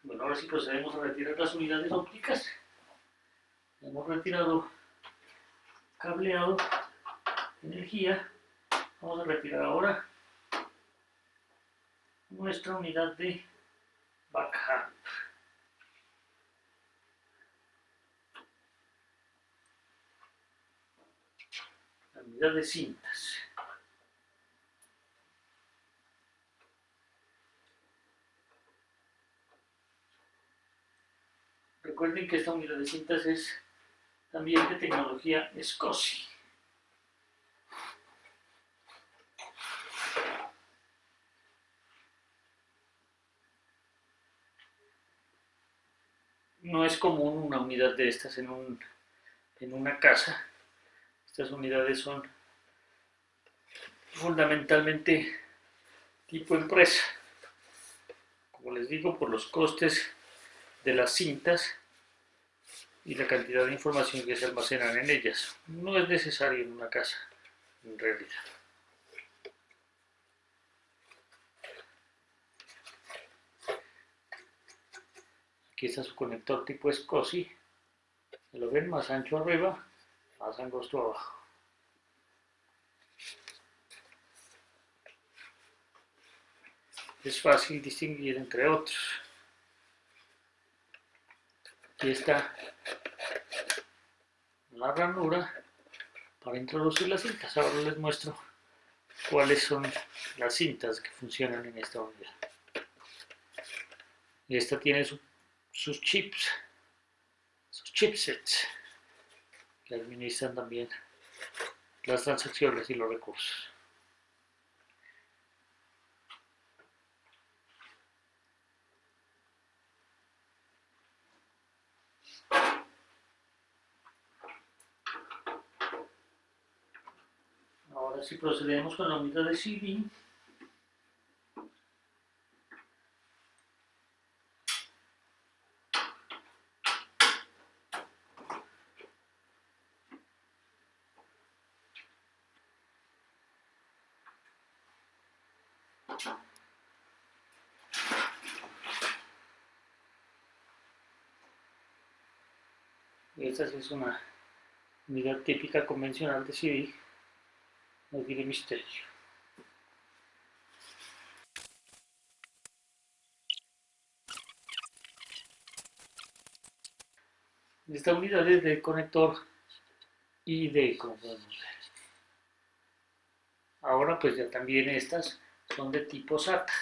[SPEAKER 1] Bueno, ahora sí procedemos a retirar las unidades ópticas. Hemos retirado cableado, energía. Vamos a retirar ahora nuestra unidad de backup. La unidad de cintas. Recuerden que esta unidad de cintas es también de tecnología SCSI. No es común una unidad de estas en una casa. Estas unidades son fundamentalmente tipo empresa. Como les digo, por los costes de las cintas y la cantidad de información que se almacenan en ellas. No es necesario en una casa, en realidad. Aquí está su conector tipo SCSI. Se lo ven más ancho arriba, más angosto abajo. Es fácil distinguir entre otros. Aquí está la ranura para introducir las cintas. Ahora les muestro cuáles son las cintas que funcionan en esta unidad. Esta tiene sus chips, sus chipsets, que administran también las transacciones y los recursos. Ahora sí procedemos con la unidad de CD. Esta sí es una unidad típica convencional de CD, no tiene misterio. Esta unidad es de conector ID, como podemos ver. Ahora pues ya también estas son de tipo SATA.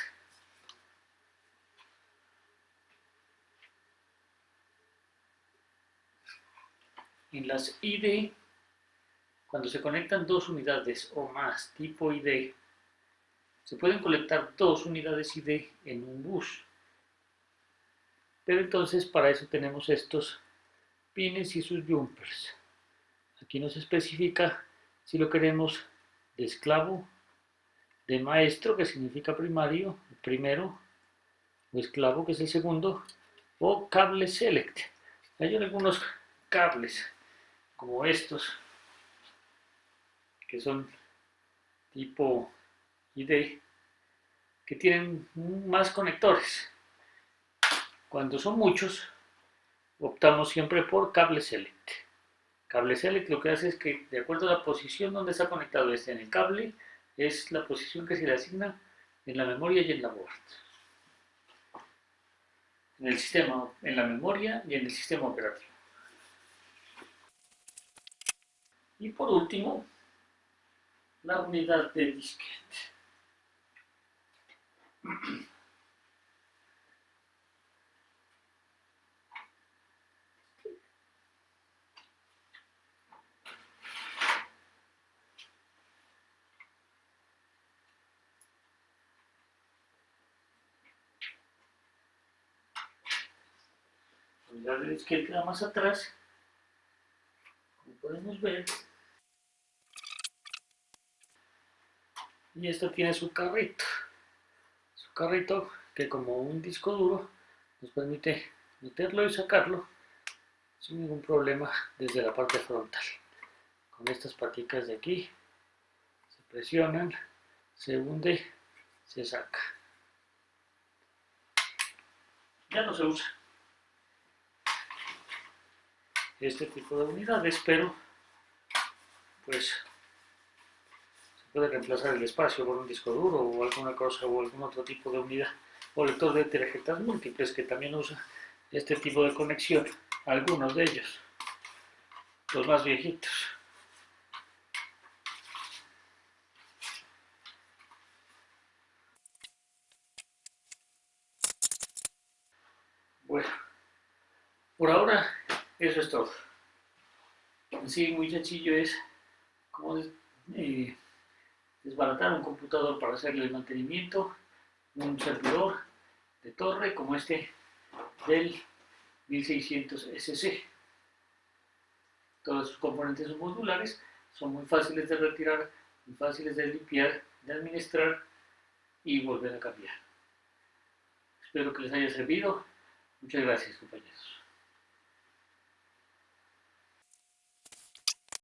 [SPEAKER 1] En las ID, cuando se conectan dos unidades o más tipo ID, se pueden conectar dos unidades ID en un bus. Pero entonces para eso tenemos estos pines y sus jumpers. Aquí nos especifica si lo queremos de esclavo, de maestro, que significa primario, el primero, o esclavo, que es el segundo, o cable select. Hay algunos cables como estos que son tipo ID que tienen más conectores. Cuando son muchos optamos siempre por cable select. Cable select lo que hace es que, de acuerdo a la posición donde está conectado este en el cable, es la posición que se le asigna en la memoria y en la board. En el sistema, en la memoria y en el sistema operativo. Y por último, la unidad de disquete. La unidad de disquete queda más atrás, como podemos ver. Y esto tiene su carrito. Su carrito que, como un disco duro, nos permite meterlo y sacarlo sin ningún problema desde la parte frontal. Con estas paticas de aquí se presionan, se hunde, se saca. Ya no se usa este tipo de unidades, pero pues se puede reemplazar el espacio por un disco duro o alguna cosa o algún otro tipo de unidad, o lector de tarjetas múltiples que también usa este tipo de conexión, algunos de ellos, los más viejitos. Bueno, por ahora eso es todo. Así muy sencillo es como desbaratar un computador para hacerle el mantenimiento, un servidor de torre como este del 1600 SC. Todos sus componentes son modulares, son muy fáciles de retirar, muy fáciles de limpiar, de administrar y volver a cambiar. Espero que les haya servido. Muchas gracias, compañeros.